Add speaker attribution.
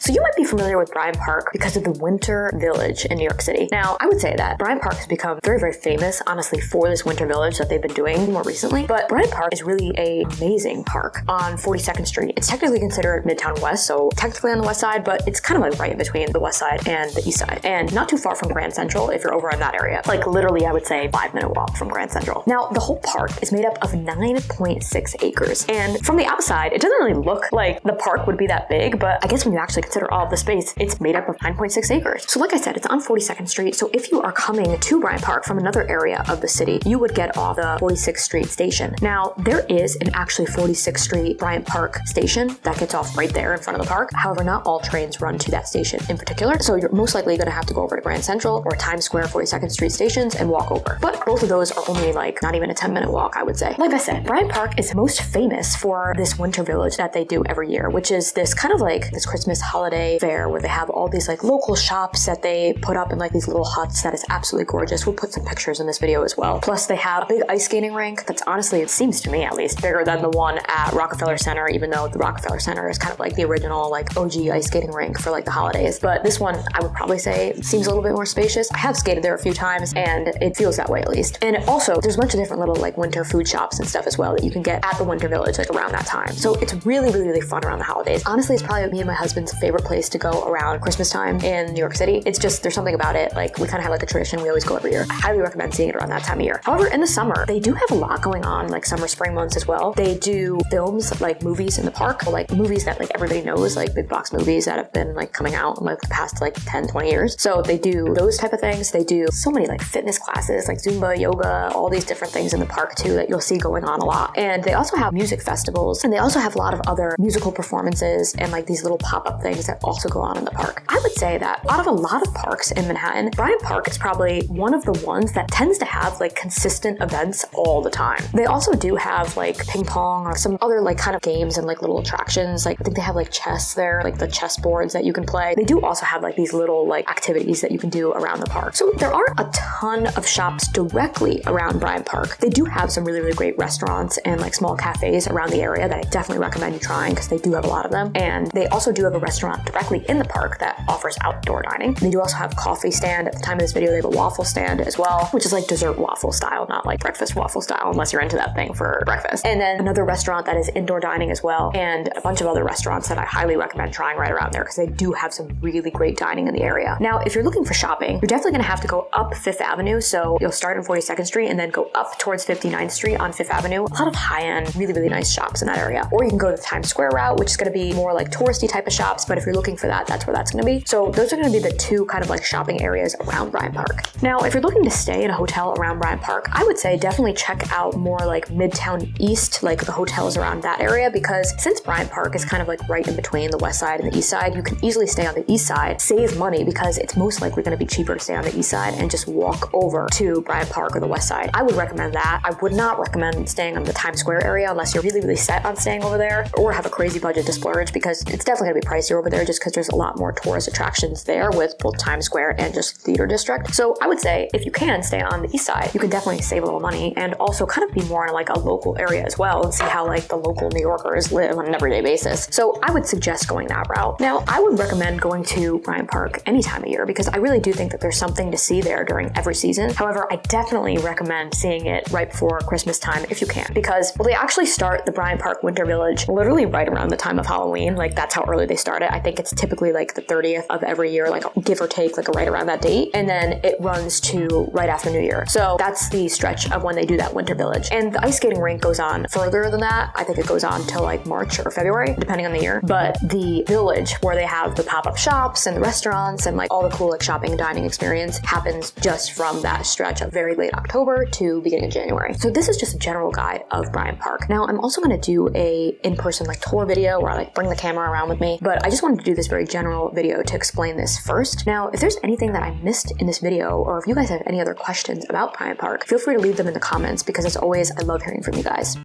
Speaker 1: So you might be familiar with Bryant Park because of the Winter Village in New York City. Now, I would say that Bryant Park has become very, very famous, honestly, for this Winter Village that they've been doing more recently. But Bryant Park is really an amazing park on 42nd Street. It's technically considered Midtown West, so technically on the west side, but it's kind of like right in between the west side and the east side. And not too far from Grand Central if you're over in that area. Like literally, I would say 5-minute walk from Grand Central. Now, the whole park is made up of 9.6 acres. And from the outside, it doesn't really look like the park would be that big, but I guess when you actually consider all of the space, it's made up of 9.6 acres. So like I said, it's on 42nd Street. So if you are coming to Bryant Park from another area of the city, you would get off the 46th Street station. Now, there is an actually 46th Street Bryant Park station that gets off right there in front of the park. However, not all trains run to that station in particular. So you're most likely going to have to go over to Grand Central or Times Square 42nd Street stations and walk over. But both of those are only like not even a 10-minute walk, I would say. Like I said, Bryant Park is most famous for this Winter Village that they do every year, which is this kind of like this Christmas holiday fair where they have all these like local shops that they put up in like these little huts that is absolutely gorgeous. We'll put some pictures in this video as well. Plus they have a big ice skating rink that's honestly, it seems to me at least, bigger than the one at Rockefeller Center, even though the Rockefeller Center is kind of like the original like OG ice skating rink for like the holidays. But this one, I would probably say seems a little bit more spacious. I have skated there a few times and it feels that way at least. And also there's a bunch of different little like winter food shops and stuff as well that you can get at the Winter Village like around that time. So it's really, really, really fun around the holidays. Honestly, it's probably me and my husband's favorite place to go around Christmas time in New York City. It's just, there's something about it. Like we kind of have like a tradition. We always go every year. I highly recommend seeing it around that time of year. However, in the summer, they do have a lot going on, like summer, spring months as well. They do films, like movies in the park, or like movies that like everybody knows, like big box movies that have been like coming out in like the past like 10, 20 years. So they do those type of things. They do so many like fitness classes, like Zumba, yoga, all these different things in the park too that you'll see going on a lot. And they also have music festivals, and they also have a lot of other musical performances and like these little pop-up things that also go on in the park. I would say that out of a lot of parks in Manhattan, Bryant Park is probably one of the ones that tends to have like consistent events all the time. They also do have like ping pong or some other like kind of games and like little attractions. Like I think they have like chess there, like the chess boards that you can play. They do also have like these little like activities that you can do around the park. So there aren't a ton of shops directly around Bryant Park. They do have some really, really great restaurants and like small cafes around the area that I definitely recommend you trying because they do have a lot of them. And they also do have a restaurant directly in the park that offers outdoor dining. They do also have a coffee stand. At the time of this video, they have a waffle stand as well, which is like dessert waffle style, not like breakfast waffle style, unless you're into that thing for breakfast. And then another restaurant that is indoor dining as well, and a bunch of other restaurants that I highly recommend trying right around there because they do have some really great dining in the area. Now, if you're looking for shopping, you're definitely going to have to go up 5th Avenue. So you'll start on 42nd Street and then go up towards 59th Street on 5th Avenue. A lot of high-end, really, really nice shops in that area. Or you can go to the Times Square route, which is going to be more like touristy type of shops. But if you're looking for that, that's where that's going to be. So those are going to be the two kind of like shopping areas around Bryant Park. Now, if you're looking to stay in a hotel around Bryant Park, I would say definitely check out more like Midtown East, like the hotels around that area, because since Bryant Park is kind of like right in between the west side and the east side, you can easily stay on the east side, save money because it's most likely going to be cheaper to stay on the east side and just walk over to Bryant Park or the west side. I would recommend that. I would not recommend staying on the Times Square area unless you're really, really set on staying over there or have a crazy budget to splurge, because it's definitely going to be pricier over there just because there's a lot more tourist attractions there with both Times Square and just Theater District. So I would say if you can stay on the east side, you can definitely save a little money and also kind of be more in like a local area as well and see how like the local New Yorkers live on an everyday basis. So I would suggest going that route. Now, I would recommend going to Bryant Park any time of year because I really do think that there's something to see there during every season. However, I definitely recommend seeing it right before Christmas time if you can, because well, they actually start the Bryant Park Winter Village literally right around the time of Halloween. Like that's how early they start it. I think it's typically like the 30th of every year, like give or take, like right around that date. And then it runs to right after New Year. So that's the stretch of when they do that Winter Village. And the ice skating rink goes on further than that. I think it goes on till like March or February, depending on the year. But the village where they have the pop-up shops and the restaurants and like all the cool like shopping and dining experience happens just from that stretch of very late October to beginning of January. So this is just a general guide of Bryant Park. Now I'm also going to do a in-person like tour video where I like bring the camera around with me, but I just wanted to do this very general video to explain this first. Now, if there's anything that I missed in this video, or if you guys have any other questions about Bryant Park, feel free to leave them in the comments because as always, I love hearing from you guys.